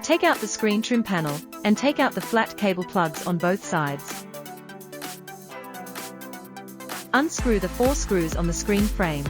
Take out the screen trim panel, and take out the flat cable plugs on both sides. Unscrew the 4 screws on the screen frame.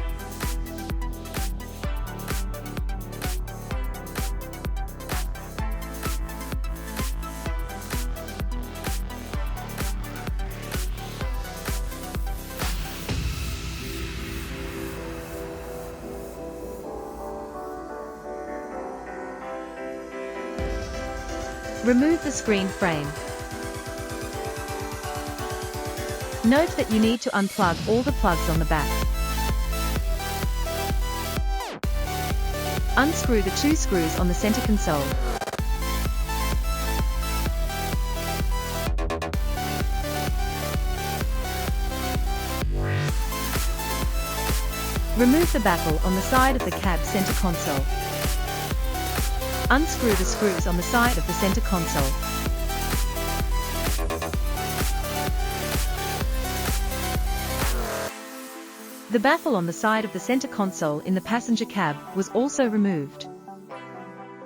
Remove the screen frame. Note that you need to unplug all the plugs on the back. Unscrew the 2 screws on the center console. Remove the baffle on the side of the cab center console. Unscrew the screws on the side of the center console. The baffle on the side of the center console in the passenger cab was also removed.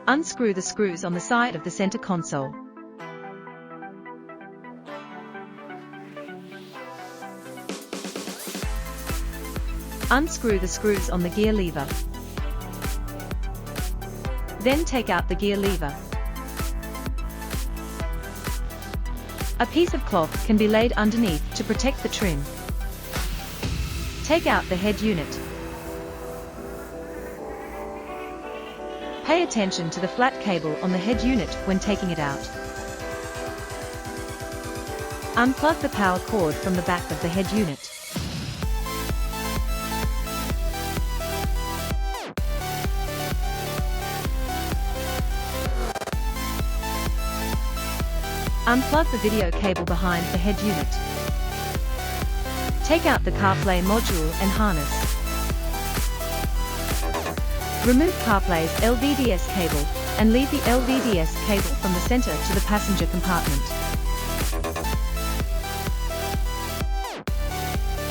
Unscrew the screws on the side of the center console. Unscrew the screws on the gear lever. Then take out the gear lever. A piece of cloth can be laid underneath to protect the trim. Take out the head unit. Pay attention to the flat cable on the head unit when taking it out. Unplug the power cord from the back of the head unit. Unplug the video cable behind the head unit. Take out the Carplay module and harness. Remove Carplay's LVDS cable, and leave the LVDS cable from the center to the passenger compartment.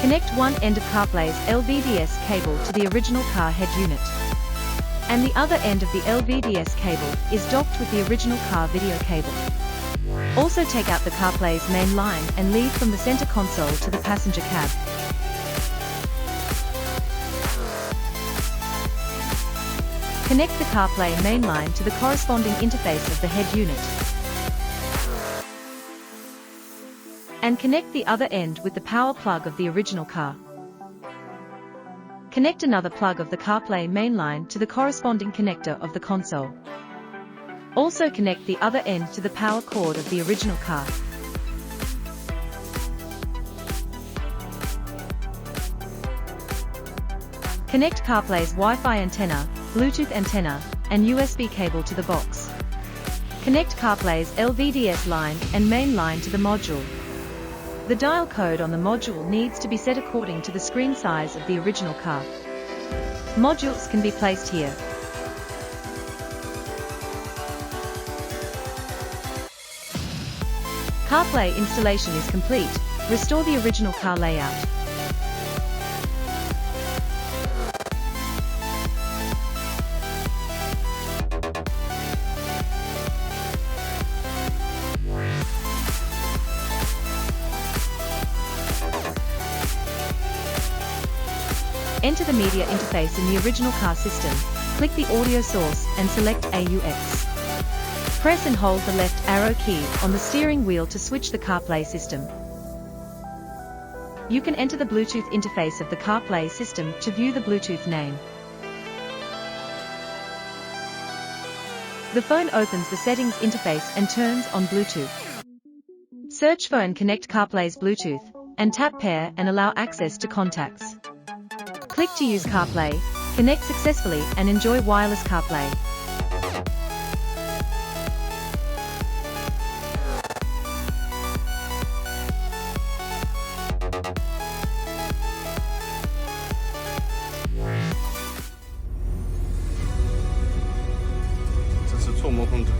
Connect one end of Carplay's LVDS cable to the original car head unit. And the other end of the LVDS cable is docked with the original car video cable. Also take out the Carplay's main line and lead from the center console to the passenger cab. Connect the Carplay main line to the corresponding interface of the head unit. And connect the other end with the power plug of the original car. Connect another plug of the Carplay main line to the corresponding connector of the console. Also connect the other end to the power cord of the original car. Connect Carplay's Wi-Fi antenna, Bluetooth antenna, and USB cable to the box. Connect Carplay's LVDS line and main line to the module. The dial code on the module needs to be set according to the screen size of the original car. Modules can be placed here. Carplay installation is complete. Restore the original car layout. Enter the media interface in the original car system, click the audio source and select AUX. Press and hold the left arrow key on the steering wheel to switch the Carplay system. You can enter the Bluetooth interface of the Carplay system to view the Bluetooth name. The phone opens the settings interface and turns on Bluetooth. Search phone, connect Carplay's Bluetooth, and tap pair and allow access to contacts. Click to use Carplay, connect successfully and enjoy wireless Carplay.这是触摸控制。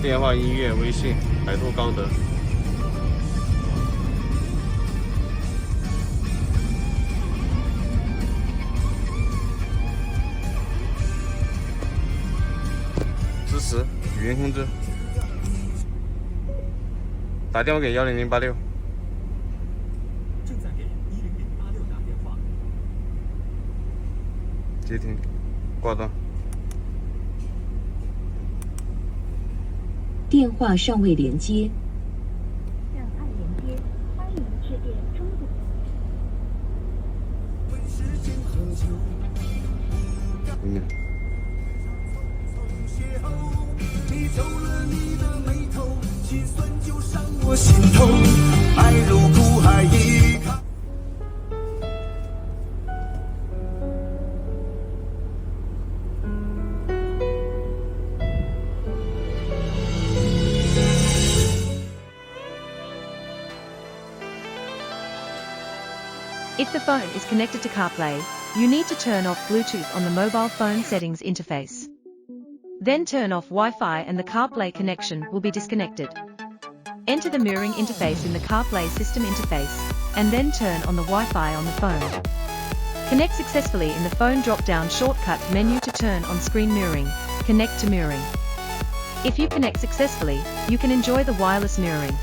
电话、音乐、微信、百度高德。支持语音控制，打电话给10086。正在给10086打电话。接听，挂断。电话尚未连接。让爱连接，欢迎致电中部。你皱了你的眉头，心酸就上我心头，爱如苦海一看。If the phone is connected to CarPlay, you need to turn off Bluetooth on the mobile phone settings interface. Then turn off Wi-Fi and the CarPlay connection will be disconnected. Enter the mirroring interface in the CarPlay system interface, and then turn on the Wi-Fi on the phone. Connect successfully in the phone drop-down shortcut menu to turn on screen mirroring, connect to mirroring. If you connect successfully, you can enjoy the wireless mirroring.